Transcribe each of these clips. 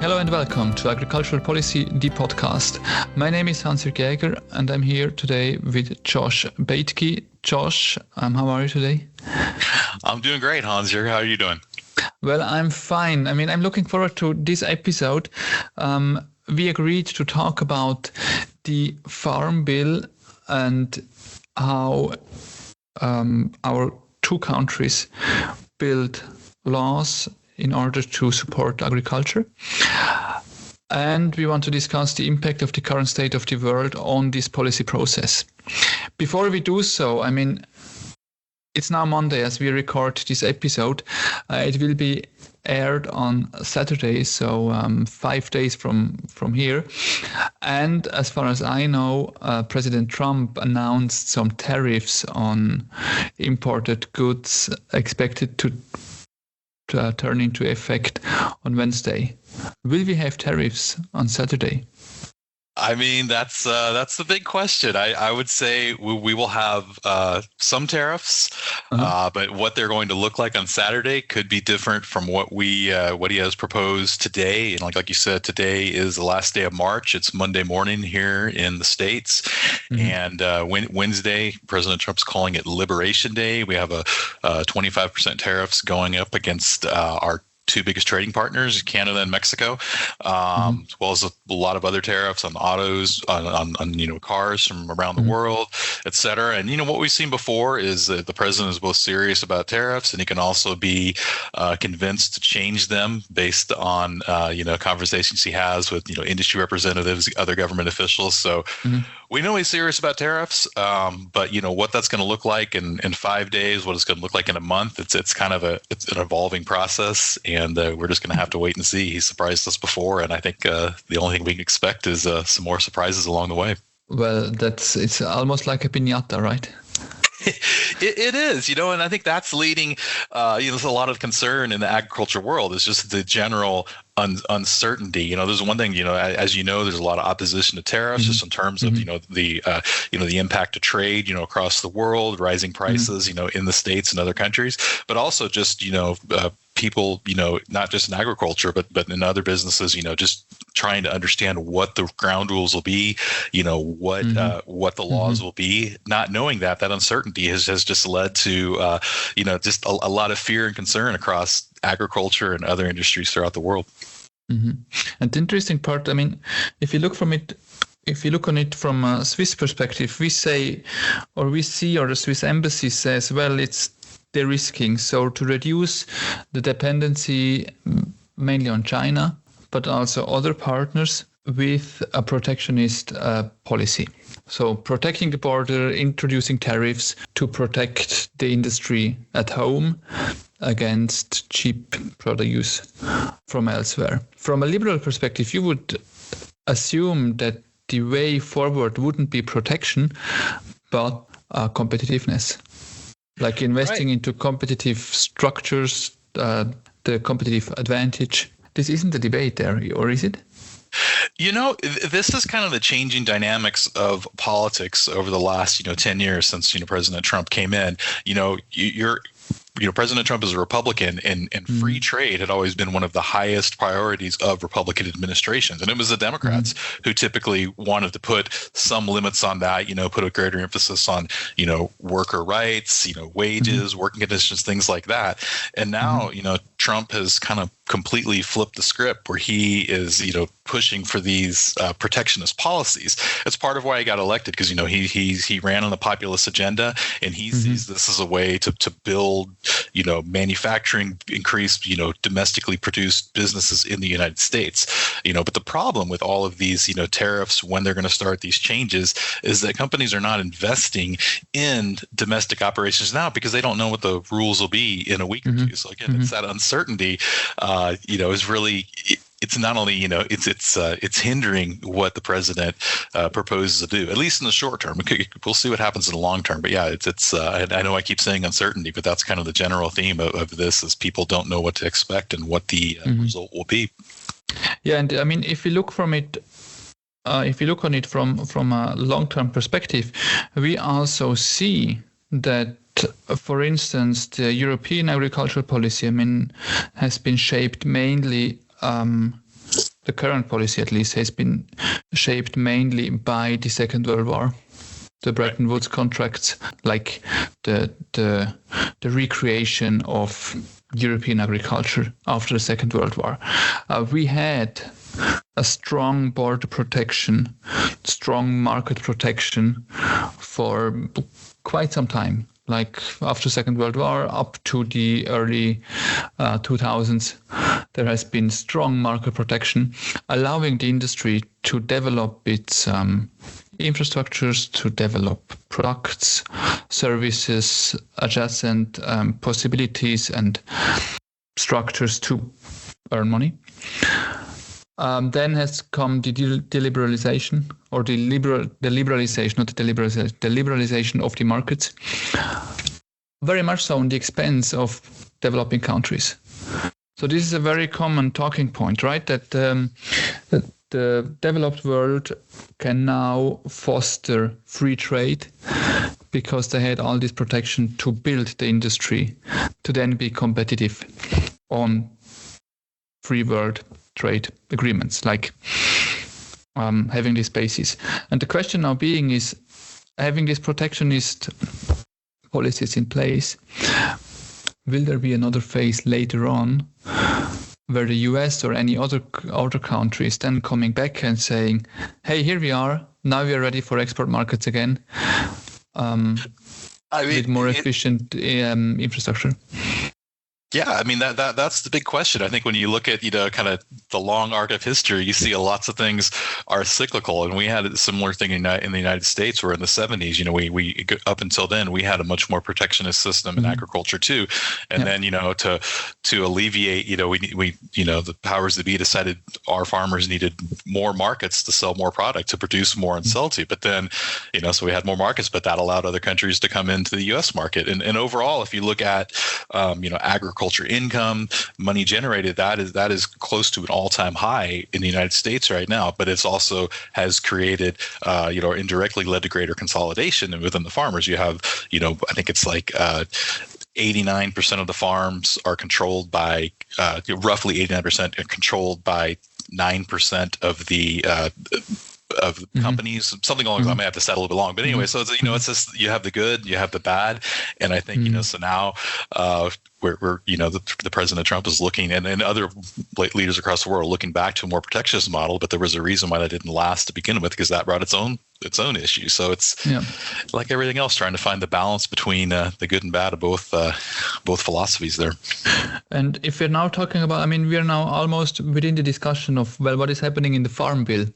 Hello and welcome to Agricultural Policy, the podcast. My name is Hansjürg and I'm here today with Josh Baitke. Josh, how are you today? I'm doing great, Hansjürg. How are you doing? Well, I'm fine. I'm looking forward to this episode. We agreed to talk about the Farm Bill and how our two countries build laws in order to support agriculture. And we want to discuss the impact of the current state of the world on this policy process. Before we do so, it's now Monday as we record this episode. It will be aired on Saturday, so 5 days from here. And as far as I know, President Trump announced some tariffs on imported goods expected to turn into effect on Wednesday. Will we have tariffs on Saturday? That's the big question. I would say we will have some tariffs, but what they're going to look like on Saturday could be different from what he has proposed today. And like you said, today is the last day of March. It's Monday morning here in the States, and Wednesday, President Trump's calling it Liberation Day. We have a 25% tariffs going up against our two biggest trading partners, Canada and Mexico, as well as a lot of other tariffs on autos, on cars from around the world, et cetera. And what we've seen before is that the president is both serious about tariffs and he can also be convinced to change them based on conversations he has with industry representatives, other government officials. So we know he's serious about tariffs, but what that's going to look like in 5 days, what it's going to look like in a month, it's an evolving process. And we're just going to have to wait and see. He surprised us before, and I think the only thing we can expect is some more surprises along the way. Well, it's almost like a piñata, right? It is, and I think that's leading, there's a lot of concern in the agriculture world. It's just the general uncertainty. There's one thing, as there's a lot of opposition to tariffs, just in terms of, the impact to trade, across the world, rising prices, in the States and other countries, but also just, people, not just in agriculture, but in other businesses, just trying to understand what the ground rules will be, what the laws will be. Not knowing that uncertainty has just led to, just a lot of fear and concern across agriculture and other industries throughout the world. And the interesting part, if you look on it from a Swiss perspective, we see, or the Swiss embassy says, well, it's de-risking. So to reduce the dependency mainly on China, but also other partners with a protectionist policy. So protecting the border, introducing tariffs to protect the industry at home against cheap produce from elsewhere. From a liberal perspective, you would assume that the way forward wouldn't be protection, but competitiveness. Like investing into competitive structures, the competitive advantage. This isn't a debate there, or is it? This is kind of the changing dynamics of politics over the last, 10 years since, President Trump came in. President Trump is a Republican, and free trade had always been one of the highest priorities of Republican administrations. And it was the Democrats who typically wanted to put some limits on that, put a greater emphasis on, worker rights, wages, working conditions, things like that. And now, Trump has kind of completely flipped the script where he is, pushing for these protectionist policies. It's part of why he got elected, because, he ran on the populist agenda, and he sees this as a way to build, manufacturing, increase, domestically produced businesses in the United States. But the problem with all of these, tariffs, when they're going to start these changes, is that companies are not investing in domestic operations now because they don't know what the rules will be in a week or two. So again, it's that uncertainty, is really. It's not only, it's hindering what the president proposes to do, at least in the short term. We'll see what happens in the long term. But yeah, I know I keep saying uncertainty, but that's kind of the general theme of this, is people don't know what to expect and what the result will be. Yeah, and if you look on it from a long-term perspective, we also see that, for instance, the European agricultural policy, has been shaped mainly the current policy at least, has been shaped mainly by the Second World War. The Bretton Woods contracts, like the recreation of European agriculture after the Second World War. We had a strong border protection, strong market protection for quite some time, like after Second World War up to the early 2000s. There has been strong market protection, allowing the industry to develop its infrastructures, to develop products, services, adjacent possibilities and structures to earn money. Then has come the liberalization, or the liberalization of the markets, very much so on the expense of developing countries. So this is a very common talking point, right? That the developed world can now foster free trade because they had all this protection to build the industry to then be competitive on free world trade agreements, like having this basis. And the question now being is, having these protectionist policies in place, will there be another phase later on where the US or any other country is then coming back and saying, hey, here we are, now we are ready for export markets again, with more efficient infrastructure? Yeah, I mean that's the big question. I think when you look at kind of the long arc of history, you see lots of things are cyclical, and we had a similar thing in the United States, where in the 70s, we up until then we had a much more protectionist system in agriculture too, and then to alleviate, we the powers that be decided our farmers needed more markets to sell more product, to produce more and sell to. But then so we had more markets, but that allowed other countries to come into the U.S. market, and overall, if you look at agriculture income, money generated, that is close to an all-time high in the United States right now. But it's also has created, or indirectly led to greater consolidation. And within the farmers, you have, I think it's like 89% of the farms are controlled by, roughly 89% are controlled by 9% of the companies, something along those lines. I may have to set a little bit long, but anyway, so it's, it's just, you have the good, you have the bad, and I think so now we're the President Trump is looking, and other leaders across the world looking back to a more protectionist model, but there was a reason why that didn't last to begin with, because that brought its own issues. So it's like everything else, trying to find the balance between the good and bad of both philosophies there. And if we're now talking about, we are now almost within the discussion of, what is happening in the Farm Bill.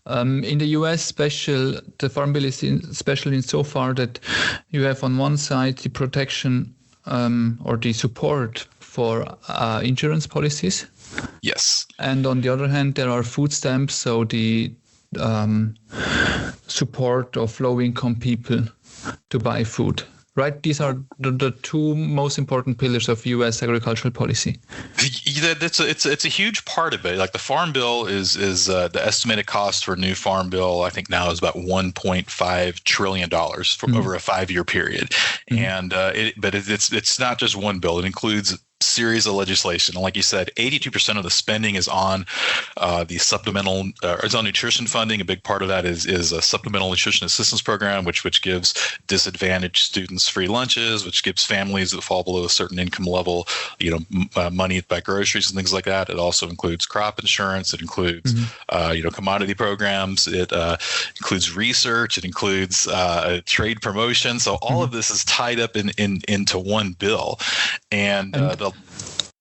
In the US, the Farm Bill is special insofar that you have on one side the protection or the support for insurance policies. Yes. And on the other hand, there are food stamps, so the support of low-income people to buy food. Right? These are the two most important pillars of U.S. agricultural policy. It's a huge part of it. Like the Farm Bill is the estimated cost for a new Farm Bill, I think now is about $1.5 trillion for over a 5-year period. And but it's not just one bill. It includes series of legislation. And like you said, 82% of the spending is on the supplemental, it's on nutrition funding. A big part of that is a supplemental nutrition assistance program, which gives disadvantaged students free lunches, which gives families that fall below a certain income level, money to buy groceries and things like that. It also includes crop insurance. It includes, commodity programs. It includes research. It includes trade promotion. So all of this is tied up into one bill. And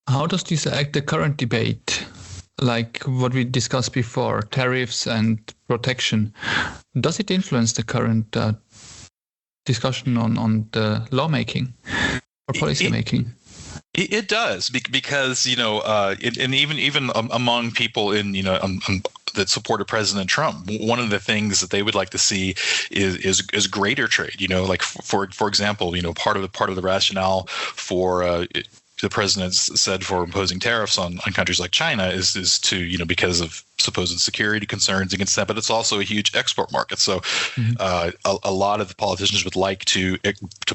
how does this affect the current debate, like what we discussed before, tariffs and protection? Does it influence the current discussion on the lawmaking or policy making? It does, because and even among people in that supported President Trump, one of the things that they would like to see is greater trade. Like for example, part of the rationale for the president said for imposing tariffs on countries like China is to because of supposed security concerns against that, but it's also a huge export market. So a lot of the politicians would like to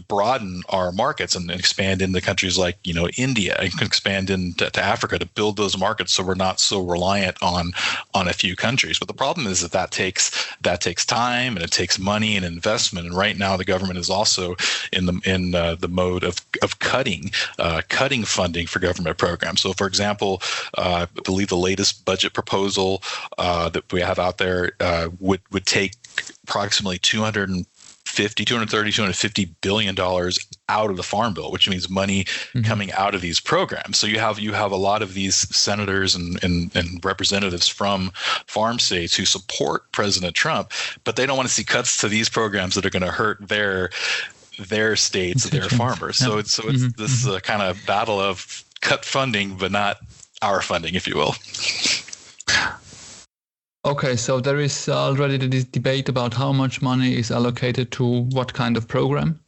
broaden our markets and expand into countries like, India, and expand into Africa to build those markets so we're not so reliant on a few countries. But the problem is that takes time, and it takes money and investment. And right now the government is also in the mode of cutting funding for government programs. So for example, I believe the latest budget proposal that we have out there would take approximately $250 billion out of the Farm Bill, which means money coming out of these programs. So you have a lot of these senators and representatives from farm states who support President Trump, but they don't want to see cuts to these programs that are going to hurt their states, their farmers. So it's this kind of battle of cut funding, but not our funding, if you will. Okay, so there is already this debate about how much money is allocated to what kind of program?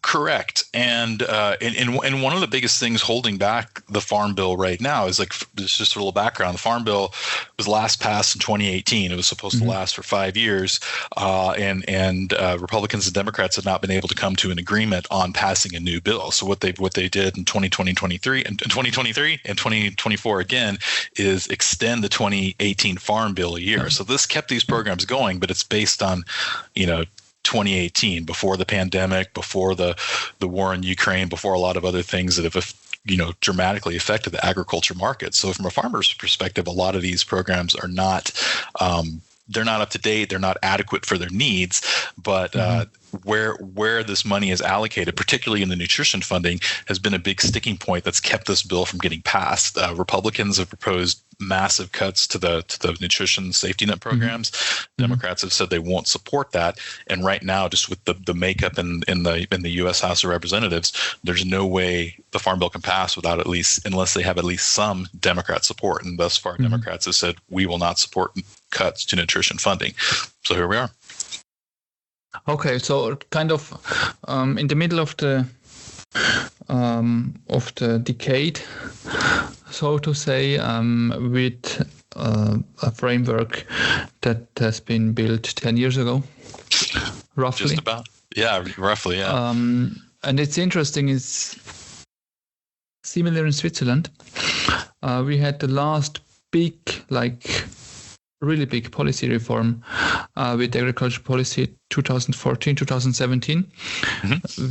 Correct. And one of the biggest things holding back the Farm Bill right now is, like, just a little background. The Farm Bill was last passed in 2018. It was supposed to last for 5 years. And Republicans and Democrats had not been able to come to an agreement on passing a new bill. So what they did in 2023 and 2024 again is extend the 2018 Farm Bill a year. So this kept these programs going, but it's based on, 2018, before the pandemic, before the war in Ukraine, before a lot of other things that have dramatically affected the agriculture market. So from a farmer's perspective, a lot of these programs are not they're not up to date, they're not adequate for their needs, but where this money is allocated, particularly in the nutrition funding, has been a big sticking point that's kept this bill from getting passed. Republicans have proposed massive cuts to the nutrition safety net programs. Democrats have said they won't support that. And right now, just with the makeup in the U.S. House of Representatives, there's no way the Farm Bill can pass unless they have at least some Democrat support. And thus far, Democrats have said we will not support cuts to nutrition funding. So here we are. Okay, so kind of in the middle of the decade, so to say, with a framework that has been built 10 years ago, roughly. Just about, yeah, roughly, yeah. And it's interesting, it's similar in Switzerland. We had the last big, really big policy reform with agriculture policy 2014, 2017.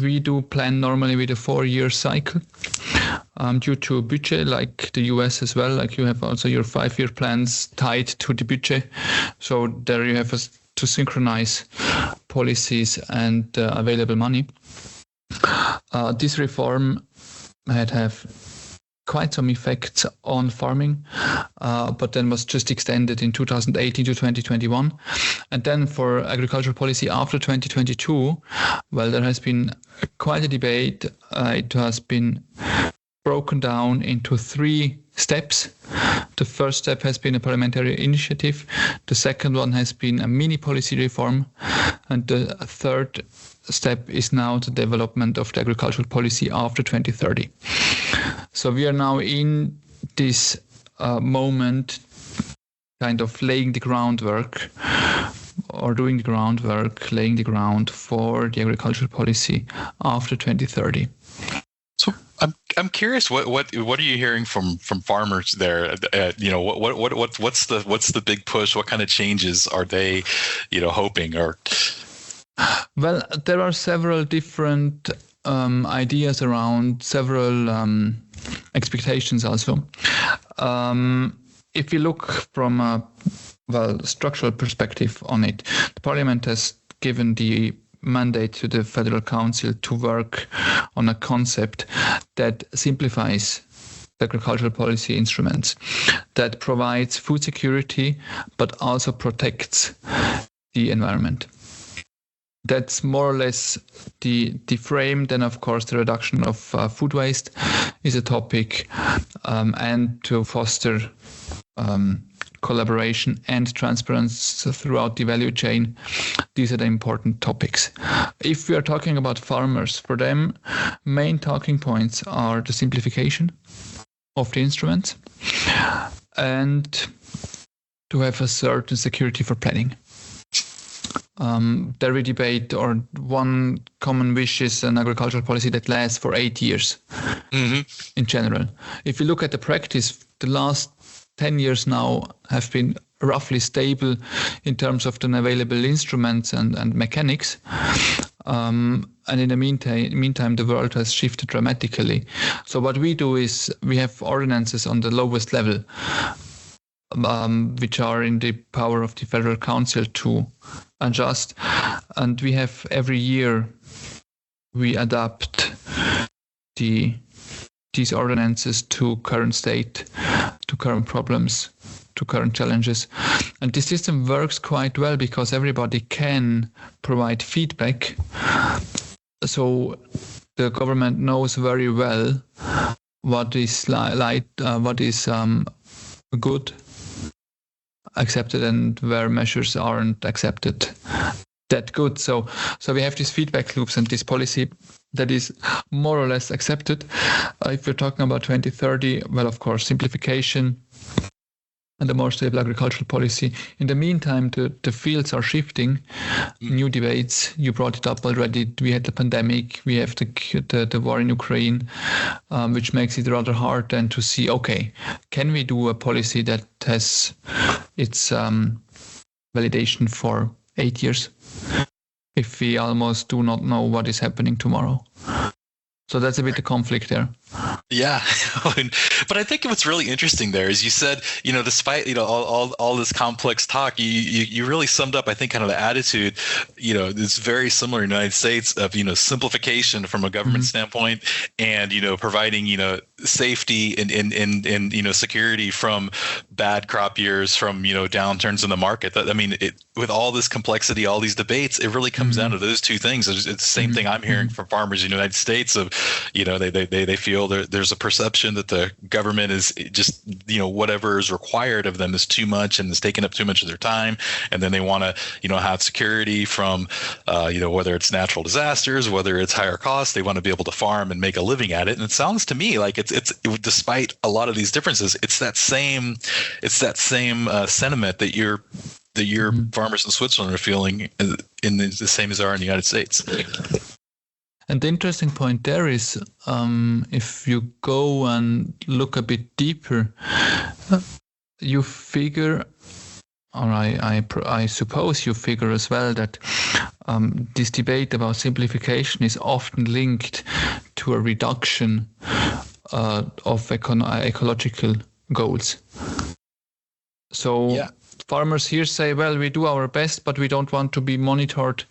We do plan normally with a 4-year cycle due to budget, like the US as well. Like you have also your 5-year plans tied to the budget. So there you have to synchronize policies and available money. This reform had have quite some effects on farming, but then was just extended in 2018 to 2021. And then for agricultural policy after 2022, well, there has been quite a debate. It has been broken down into 3 steps. The first step has been a parliamentary initiative. The second one has been a mini policy reform. And the third step is now the development of the agricultural policy after 2030. So we are now in this moment, kind of laying the groundwork laying the ground for the agricultural policy after 2030. So I'm curious, what are you hearing from farmers there? What's the big push? What kind of changes are they, hoping or? Well, there are several different ideas around, several expectations also. If you look from a structural perspective on it, the Parliament has given the mandate to the Federal Council to work on a concept that simplifies agricultural policy instruments, that provides food security, but also protects the environment. That's more or less the frame. Then, of course, the reduction of food waste is a topic, and to foster collaboration and transparency throughout the value chain. These are the important topics. If we are talking about farmers, for them, main talking points are the simplification of the instruments and to have a certain security for planning. There we debate, or one common wish is an agricultural policy that lasts for 8 years in general. If you look at the practice, the last 10 years now have been roughly stable in terms of the available instruments and mechanics. And in the meantime, the world has shifted dramatically. So what we do is we have ordinances on the lowest level, which are in the power of the Federal Council to adjust. And we have every year, we adapt these ordinances to current state, to current problems, to current challenges. And this system works quite well because everybody can provide feedback. So the government knows very well what is what is good, accepted, and where measures aren't accepted that good. So we have these feedback loops and this policy that is more or less accepted. If we're talking about 2030, well, of course, simplification and a more stable agricultural policy. In the meantime, the fields are shifting. New debates. You brought it up already. We had the pandemic. We have the war in Ukraine, which makes it rather hard then to see, okay, can we do a policy that has its validation for 8 years if we almost do not know what is happening tomorrow? So that's a bit of conflict there. Yeah, but I think what's really interesting there is you said, despite all this complex talk, you really summed up, I think, kind of the attitude, it's very similar in the United States of simplification from a government standpoint, and providing safety and security from bad crop years, from downturns in the market. With all this complexity, all these debates, it really comes down to those two things. It's the same thing I'm hearing from farmers in the United States of they feel there's a perception that the government is just whatever is required of them is too much and is taking up too much of their time, and then they want to have security from whether it's natural disasters, whether it's higher costs. They want to be able to farm and make a living at it. And it sounds to me like it's despite a lot of these differences, it's that same sentiment that your farmers in Switzerland are feeling in the same as they are in the United States. And the interesting point there is, if you go and look a bit deeper, you figure, or I suppose you figure as well, that this debate about simplification is often linked to a reduction of ecological goals. So farmers here say, well, we do our best, but we don't want to be monitored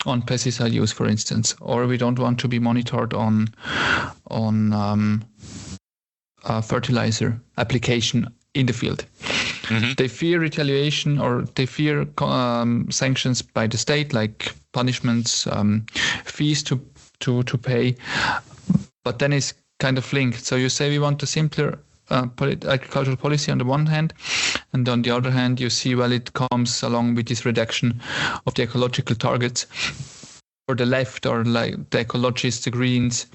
on pesticide use, for instance, or we don't want to be monitored on fertilizer application in the field. They fear retaliation, or they fear sanctions by the state, like punishments, fees to pay. But then it's kind of linked. So you say we want a simpler agricultural policy on the one hand, and on the other hand you see, well, it comes along with this reduction of the ecological targets. For the left, or like the ecologists, the Greens,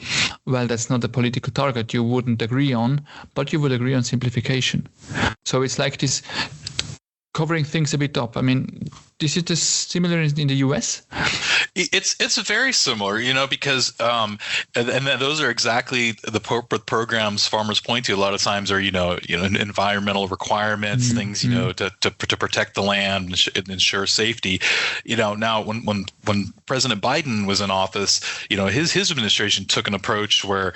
well, that's not a political target you wouldn't agree on, but you would agree on simplification. So it's like this covering things a bit up. This is just similar in the US? It's very similar, because and those are exactly the programs farmers point to. A lot of times are environmental requirements, things to protect the land and ensure safety. Now when President Biden was in office, his administration took an approach where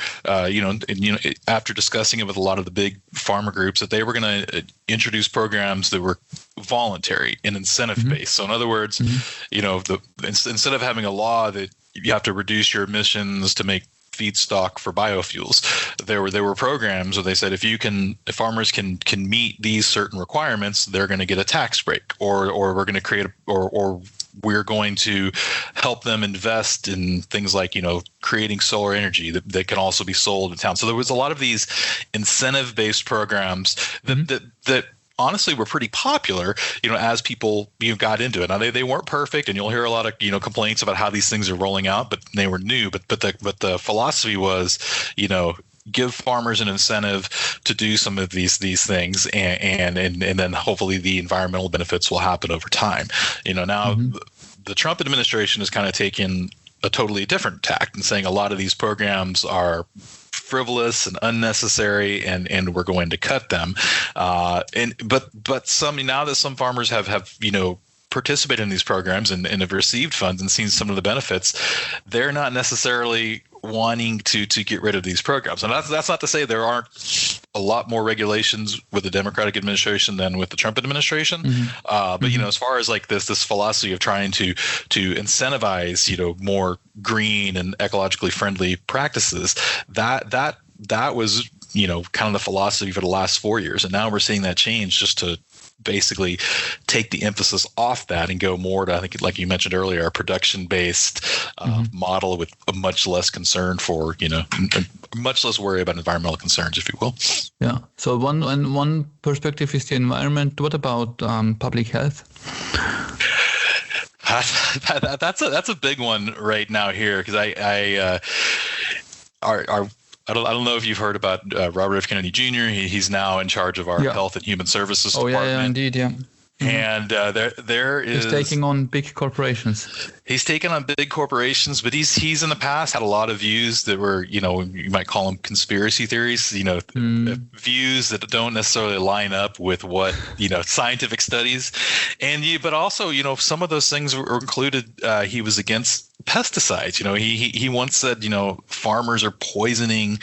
after discussing it with a lot of the big farmer groups, that they were going to introduce programs that were voluntary and incentive based. So in other words, instead of having a law that you have to reduce your emissions to make feedstock for biofuels, there were programs where they said if farmers can meet these certain requirements, they're going to get a tax break, or we're going to create or we're going to help them invest in things like creating solar energy that can also be sold in town. So there was a lot of these incentive based programs that honestly were pretty popular, as people got into it. Now they weren't perfect, and you'll hear a lot of complaints about how these things are rolling out, but they were new. But the philosophy was, give farmers an incentive to do some of these things, and then hopefully the environmental benefits will happen over time. Now the Trump administration has kind of taken a totally different tact and saying a lot of these programs are frivolous and unnecessary, and we're going to cut them. But some, now that some farmers have participated in these programs and have received funds and seen some of the benefits, they're not necessarily wanting to get rid of these programs. And that's not to say there aren't a lot more regulations with the Democratic administration than with the Trump administration. But as far as like this philosophy of trying to incentivize more green and ecologically friendly practices, that was kind of the philosophy for the last 4 years, and now we're seeing that change just to basically take the emphasis off that and go more to, I think, like you mentioned earlier, a production-based model with a much less concern for, much less worry about environmental concerns, if you will. Yeah. So one perspective is the environment. What about public health? That's a big one right now here, because I don't know if you've heard about Robert F. Kennedy Jr. He's now in charge of our Health and Human Services Department. Yeah, indeed, yeah. And there is, he's taking on big corporations. He's taken on big corporations, but he's in the past had a lot of views that were, you might call them conspiracy theories, views that don't necessarily line up with what, scientific studies. But also, some of those things were included. He was against pesticides. He once said, farmers are poisoning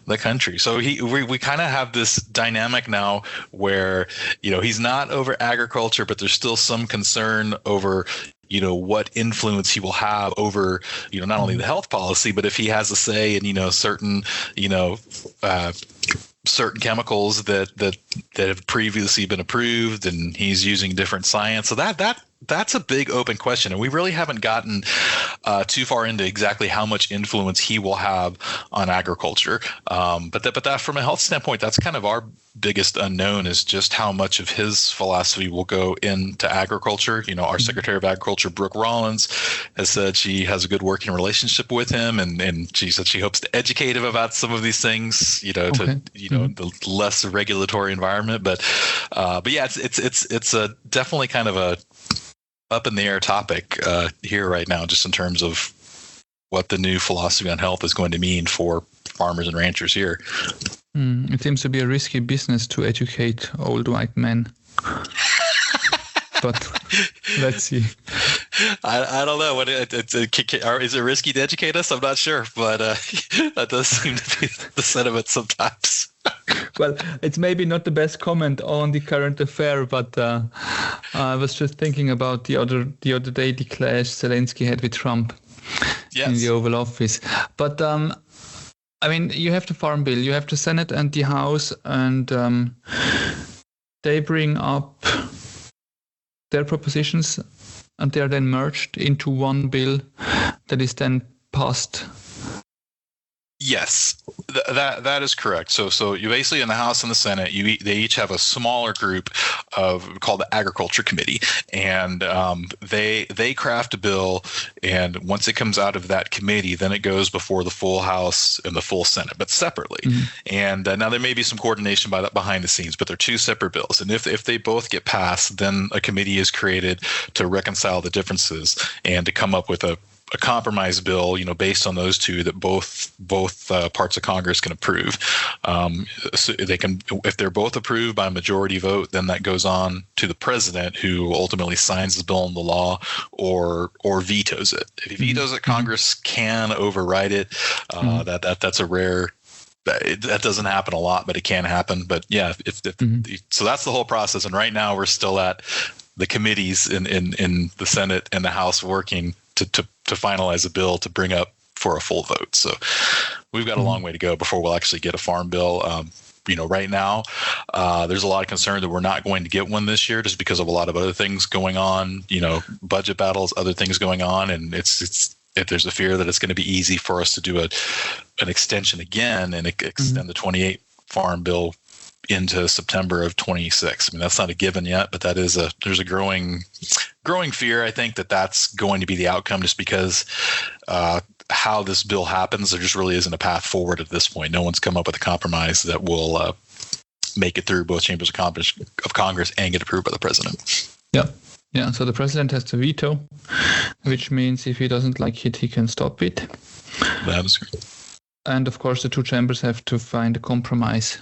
the country. So we kind of have this dynamic now where, he's not over agriculture, but there's still some concern over, what influence he will have over, not only the health policy, but if he has a say in, certain, certain chemicals that have previously been approved, and he's using different science. So that's a big open question, and we really haven't gotten too far into exactly how much influence he will have on agriculture. But that from a health standpoint, that's kind of our biggest unknown, is just how much of his philosophy will go into agriculture. Our Secretary of Agriculture, Brooke Rollins, has said she has a good working relationship with him, and she said she hopes to educate him about some of these things, the less regulatory environment. But yeah, it's a definitely kind of a up in the air topic here right now, just in terms of what the new philosophy on health is going to mean for farmers and ranchers here. It seems to be a risky business to educate old white men. But let's see. I don't know. Is it risky to educate us? I'm not sure, but that does seem to be the sentiment sometimes. Well, it's maybe not the best comment on the current affair, but I was just thinking about the other day, the clash Zelensky had with Trump in the Oval Office. But you have the Farm Bill, you have the Senate and the House, and they bring up their propositions, and they are then merged into one bill that is then passed. Yes, that is correct. So you basically, in the House and the Senate, they each have a smaller group called the Agriculture Committee, and they craft a bill, and once it comes out of that committee, then it goes before the full House and the full Senate, but separately. And now there may be some coordination behind the scenes, but they're two separate bills. And if they both get passed, then a committee is created to reconcile the differences and to come up with a compromise bill, based on those two that both parts of Congress can approve. So they can, if they're both approved by a majority vote, then that goes on to the president, who ultimately signs the bill into law or vetoes it. If he vetoes it, Congress can override it. That's a rare. That doesn't happen a lot, but it can happen. But yeah, so that's the whole process. And right now we're still at the committees in the Senate and the House working to finalize a bill to bring up for a full vote. So we've got a long way to go before we'll actually get a farm bill. Right now, there's a lot of concern that we're not going to get one this year, just because of a lot of other things going on, budget battles, other things going on. And if there's a fear that it's going to be easy for us to do an extension again and extend the 28 farm bill into September of 26. That's not a given yet, but there's a growing fear, I think, that's going to be the outcome, just because how this bill happens. There just really isn't a path forward at this point. No one's come up with a compromise that will make it through both chambers of Congress and get approved by the president. Yeah. So the president has to veto, which means if he doesn't like it, he can stop it. That's great. And of course, the two chambers have to find a compromise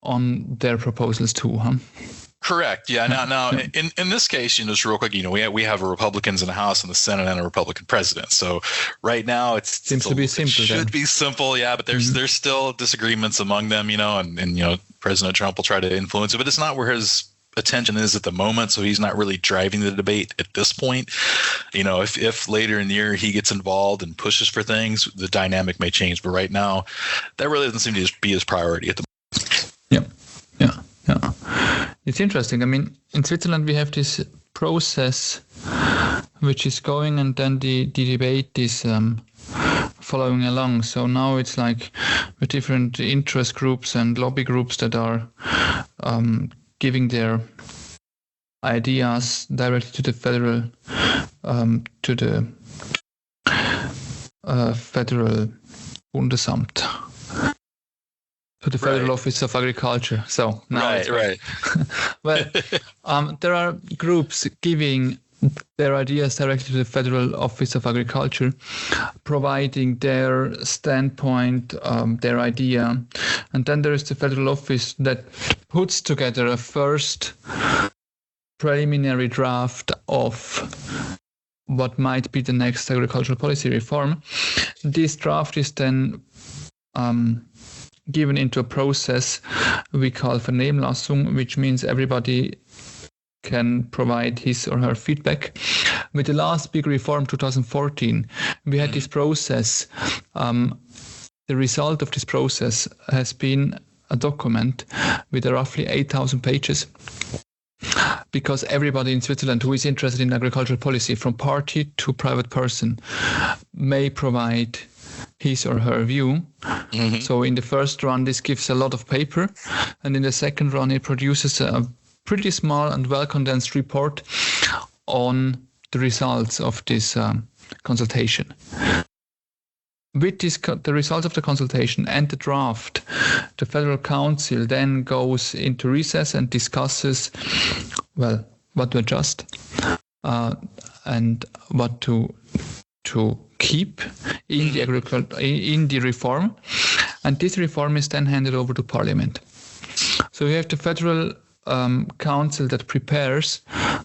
on their proposals too, huh? Correct. Yeah. Now, in this case, just real quick, we have Republicans in the House and the Senate and a Republican president. So right now, it seems to be simple. It should be simple, yeah. But there's still disagreements among them, and President Trump will try to influence it, but it's not where his attention is at the moment. So he's not really driving the debate at this point. If later in the year he gets involved and pushes for things, the dynamic may change. But right now, that really doesn't seem to be his priority at the moment. Yeah. It's interesting. I mean, in Switzerland, we have this process which is going, and then the debate is following along. So now it's like with different interest groups and lobby groups that are giving their ideas directly to the federal federal Bundesamt. To the Federal Office of Agriculture. So now right. Well, there are groups giving their ideas directly to the Federal Office of Agriculture, providing their standpoint, their idea. And then there is the Federal Office that puts together a first preliminary draft of what might be the next agricultural policy reform. This draft is then given into a process we call Vernehmlassung, which means everybody can provide his or her feedback. With the last big reform, 2014, we had this process. The result of this process has been a document with roughly 8,000 pages, because everybody in Switzerland who is interested in agricultural policy, from party to private person, may provide his or her view. Mm-hmm. So in the first run, this gives a lot of paper, and in the second run, it produces a pretty small and well-condensed report on the results of this consultation. With the results of the consultation and the draft, the Federal Council then goes into recess and discusses, what to adjust and what to keep in the reform, and this reform is then handed over to Parliament. So we have the Federal Council that prepares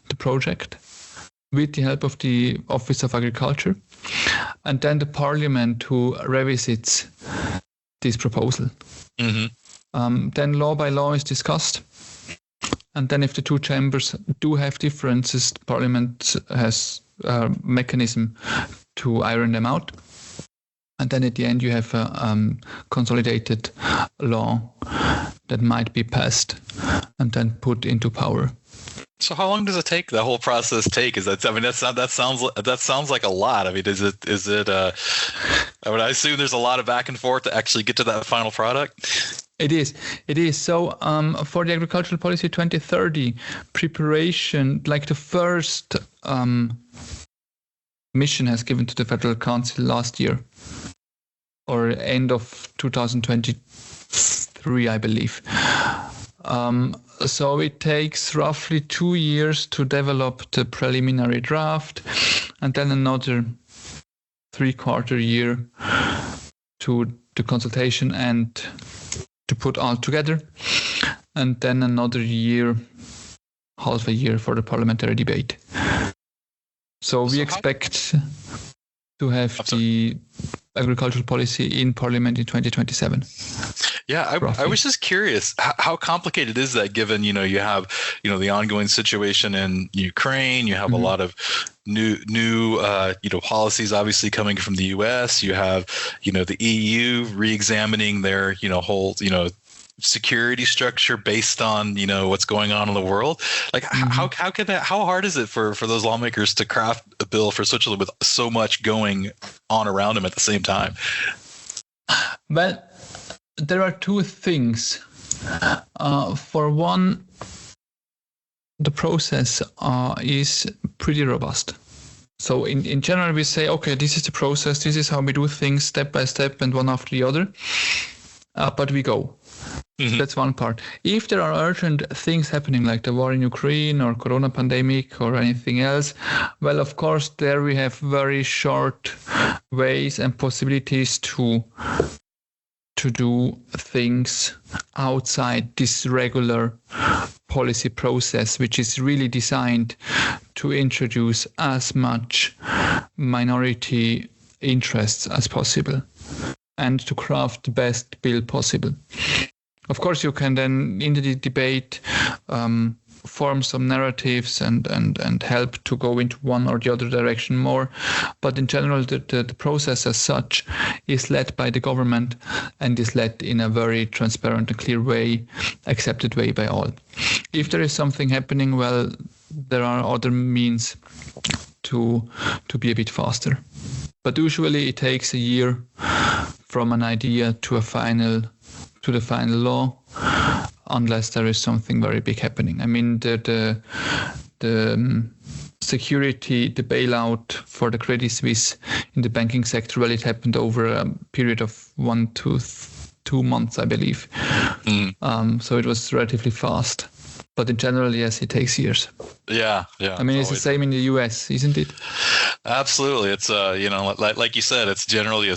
the project with the help of the Office of Agriculture, and then the Parliament who revisits this proposal. Mm-hmm. Then law by law is discussed, and then if the two chambers do have differences, the Parliament has a mechanism to iron them out. And then at the end, you have a consolidated law that might be passed and then put into power. So how long does it take? The whole process take? That sounds like a lot. I mean, is it? I would assume there's a lot of back and forth to actually get to that final product. It is. So for the Agricultural Policy 2030 preparation, like the first mission has given to the Federal Council last year, or end of 2023, I believe. So it takes roughly 2 years to develop the preliminary draft, and then another 3/4 year to the consultation and to put all together, and then another year, half a year for the parliamentary debate. So we expect to have the agricultural policy in Parliament in 2027. Yeah, I was just curious, how complicated is that, given, you have, the ongoing situation in Ukraine, you have a lot of new policies obviously coming from the US, you have, the EU re-examining their, whole, security structure based on, what's going on in the world. Like, how hard is it for those lawmakers to craft a bill for Switzerland with so much going on around them at the same time? Well, there are two things. For one, the process is pretty robust. So in general, we say, okay, this is the process. This is how we do things step by step and one after the other. But we go. Mm-hmm. That's one part. If there are urgent things happening like the war in Ukraine or corona pandemic or anything else, well, of course, there we have very short ways and possibilities to do things outside this regular policy process, which is really designed to introduce as much minority interests as possible and to craft the best bill possible. Of course, you can then, in the debate, form some narratives and help to go into one or the other direction more. But in general, the process as such is led by the government and is led in a very transparent and clear way, accepted way by all. If there is something happening, well, there are other means to be a bit faster. But usually it takes a year from an idea to the final law, unless there is something very big happening. I mean, the security, the bailout for the Credit Suisse in the banking sector, well, it happened over a period of 1 to 2 months, I believe. So it was relatively fast. But in general, yes, it takes years. Yeah. I mean, it's the same in the US, isn't it? Absolutely. It's, like you said, it's generally a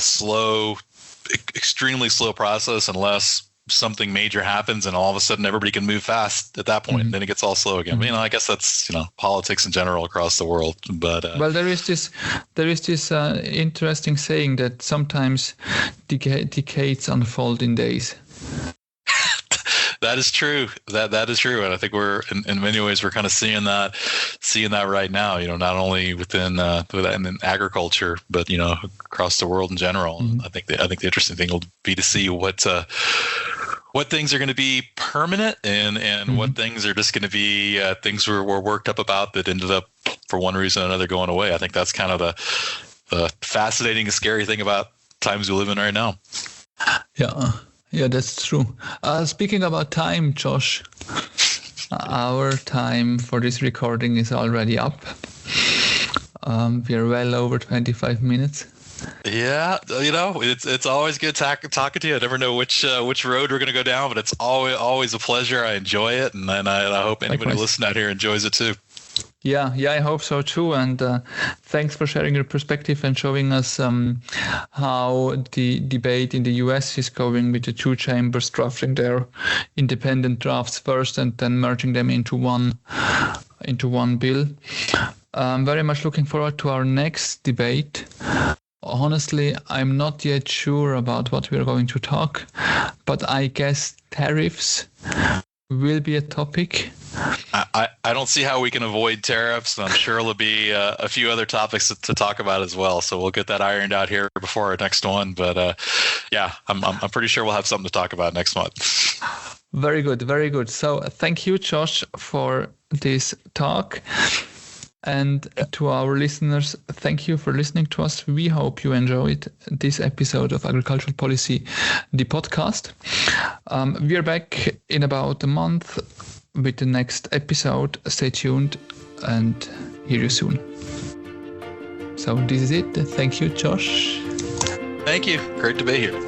extremely slow process unless something major happens and all of a sudden everybody can move fast at that point. Mm-hmm. Then it gets all slow again. Mm-hmm. I guess that's, politics in general across the world. But well, there is this interesting saying that sometimes decades unfold in days. That is true. That is true, and I think we're in many ways we're kind of seeing that right now. Not only within agriculture, but across the world in general. Mm-hmm. I think the interesting thing will be to see what things are going to be permanent and mm-hmm. what things are just going to be things we're worked up about that ended up for one reason or another going away. I think that's kind of the fascinating and scary thing about times we live in right now. Yeah, that's true. Speaking about time, Josh, our time for this recording is already up. We are well over 25 minutes. Yeah, it's always good talking to you. I never know which road we're going to go down, but it's always a pleasure. I enjoy it, and I hope anybody listening out here enjoys it too. Yeah, I hope so too. And thanks for sharing your perspective and showing us how the debate in the US is going with the two chambers drafting their independent drafts first and then merging them into one bill. I'm very much looking forward to our next debate. Honestly, I'm not yet sure about what we're going to talk, but I guess tariffs will be a topic. I don't see how we can avoid tariffs, and I'm sure there'll be a few other topics to talk about as well. So we'll get that ironed out here before our next one. But I'm pretty sure we'll have something to talk about next month. Very good, very good. So thank you, Josh, for this talk. And to our listeners, thank you for listening to us. We hope you enjoyed this episode of Agricultural Policy, the podcast. We are back in about a month with the next episode. Stay tuned and hear you soon. So this is it. Thank you, Josh. Thank you. Great to be here.